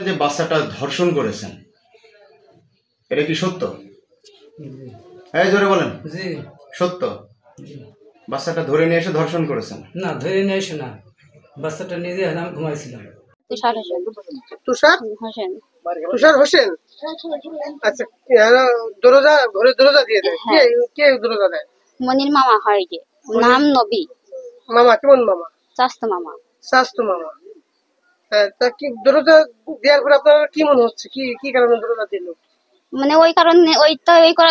যে বাচ্চাটা ধর্ষণ করেছেন এটা কি সত্য? এই জোরে বলেন। জি সত্য? বাচ্চাটা ধরে নিয়ে এসে ধর্ষণ করেছেন? না, ধরে নিয়ে এসে না, বাচ্চাটা নিজে আমি ঘুমাইছিলাম। তুষার হোসেন। তুষার হোসেন। তুষার হোসেন। আচ্ছা, দরজা ঘরে দরজা দিয়ে দেয় কে? কে দরজা দেয়? মনির মামা হয় যে, নাম নবী। মামা? কেমন মামা? চাস্তো মামা। শাস্তু মামা। তা কি দরজা দেওয়ার পর আপনার কি মনে হচ্ছে? কি কি কারণে দরজা দিল? মানে ওই কারণে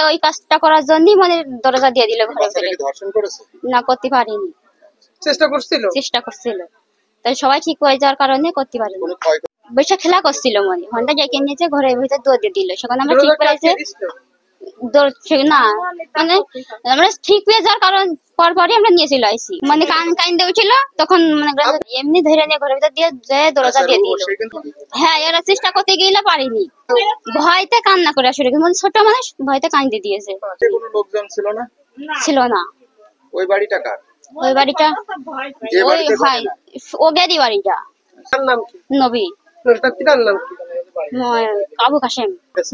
ওই কাজটা করার জন্যই মানে দরজা দিয়ে দিল ঘরে ফেলে। ধর্ষণ করেছে? না, করতে পারিনি। চেষ্টা করছিল? চেষ্টা করছিল, তাই সবাই ঠিক হয়ে যাওয়ার কারণে করতে পারিনি। বৈশা খেলা করছিল মনে ঘন্টা ডেকে নিয়েছে ঘরের ভিতরে দৌড় দিয়ে দিল। সেখানে আমরা ঠিক পেয়েছে না, মানে আমরা ঠিক পেয়ে যাওয়ার কারণ পরপরই আমরা নিয়ে চলে আসি। মানে কান্দে উঠছিল তখন মানে এমনি ধরে নিয়ে ঘরের ভিতর দিয়ে দরজা দিয়ে দিল। হ্যাঁ, এরা চেষ্টা করতে গেলে পারিনি, ভয়তে কান্না করে আসলে মানে ছোট মানুষ ভয়তে কান্দে দিয়েছে। কোনো লোকজন ছিল না? ছিল না। ওই বাড়িটা কার? ওই বাড়িটা ওই ভাই ওগেরই বাড়িটা। তার নাম কি? নবী। তার পিতার নাম কি? আবু কাশেম।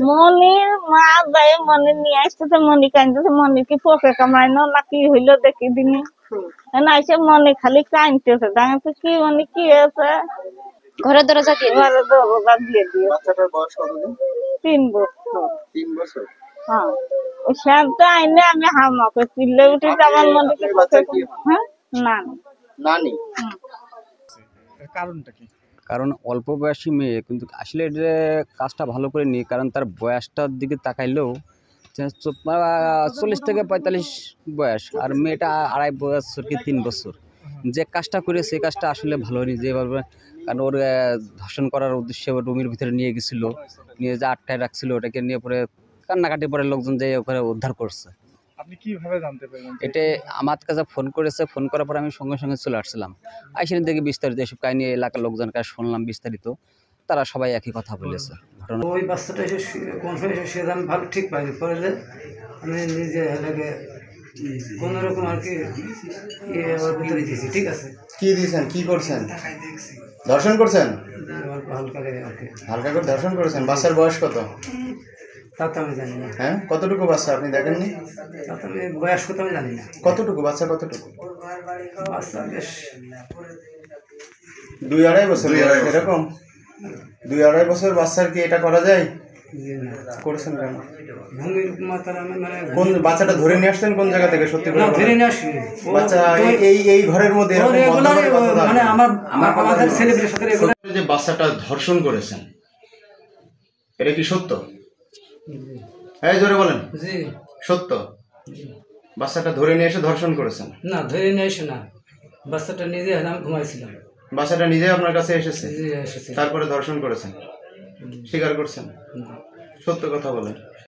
মনির মা যায় মনে নিয়ে আসতেছে, মনি কাঁদতেছে, মনি কি পোকে কামাইনো না কি হইলো দেখি দিনি না এসে মনে খালি কাঁদতেছে। দাঁড়াতে কি মনে কি হয়েছে? ঘরের দরজা দিয়ে ঘরে দরজা দিয়ে দিয়ে। বাচ্চাটার বয়স কতদিন? 3 বছর। 3 বছর। হ্যাঁ, ওই শান্ত আইনে আমি হামাকে চিল্লে উঠেছি আমার মনে কি পোকে। হ্যাঁ, না নানি। কারণটা কি? কারণ অল্প বয়সী মেয়ে কিন্তু আসলে এটা কাজটা ভালো করে নিয়ে, কারণ তার বয়সটার দিকে তাকাইলেও 40 থেকে 45 বয়স, আর মেয়েটা 2.5 বছর কি 3 বছর। যে কাজটা করে সেই কাজটা আসলে ভালো হয়নি যেভাবে, কারণ ওর ধর্ষণ করার উদ্দেশ্যে রুমের ভিতরে নিয়ে গেছিলো, নিয়ে যে আটকায় রাখছিল, ওটাকে নিয়ে পরে কান্নাকাটি পরে লোকজন যে ওখানে উদ্ধার করছে। আপনি কিভাবে জানতে পারলেন? এটা আমার কাছে ফোন করেছে, ফোন করার পর আমি সঙ্গে সঙ্গে চলে আসছিলাম। আইসেন দেখি বিস্তারিত এসব কাহিনী এলাকার লোকজনের কাছে শুনলাম বিস্তারিত, তারা সবাই একই কথা বলেছে। ঘটনা ওই বাচ্চাটা এসে কোন সময় এসে শুয়ে আমি ভালো ঠিক পাইনি, পরে আমি নিজে এলাকে কোনো রকম আর কি ওর ভিতরে দিয়েছি। ঠিক আছে, কি দিয়েছেন? কি করছেন? ধর্ষণ করছেন? হালকা করে আর কি। হালকা করে ধর্ষণ করেছেন? বাচ্চার বয়স কত? তা তো আমি জানি না। হ্যাঁ, কতটুকু বাচ্চা আপনি দেখেননি? তা তো আমি বয়স কত আমি জানি না। কতটুকু বাচ্চা? কতটুকু? বাচ্চা বেশ 2-2.5 বছর এরকম? 2-2.5 বছর বাচ্চার কি এটা করা যায়? করেছেন কেন? ভূমির মাতার আমি মানে কোন বাচ্চাটা ধরে নিয়ে আসছেন কোন জায়গা থেকে? সত্যি করে না, বলেন। ধরে নিয়ে আসি বাচ্চা এই ঘরের মধ্যে এরকম বন্ধ করে কথা বলেন। মানে আমাদের ছেলেদের সাথে যে বাচ্চাটা ধর্ষণ করেছেন এটা কি সত্য? এই জোরে বলেন। জি সত্য? বাচ্চাটা ধরে নিয়ে এসে ধর্ষণ করেছেন? না, ধরে নিয়ে এসে না, বাচ্চাটা নিজে আমি ঘুমাইছিলাম। বাচ্চাটা নিজে আপনার কাছে এসেছে, জি এসেছে। তারপরে ধর্ষণ করেছেন? স্বীকার করছেন? সত্য কথা বলেন।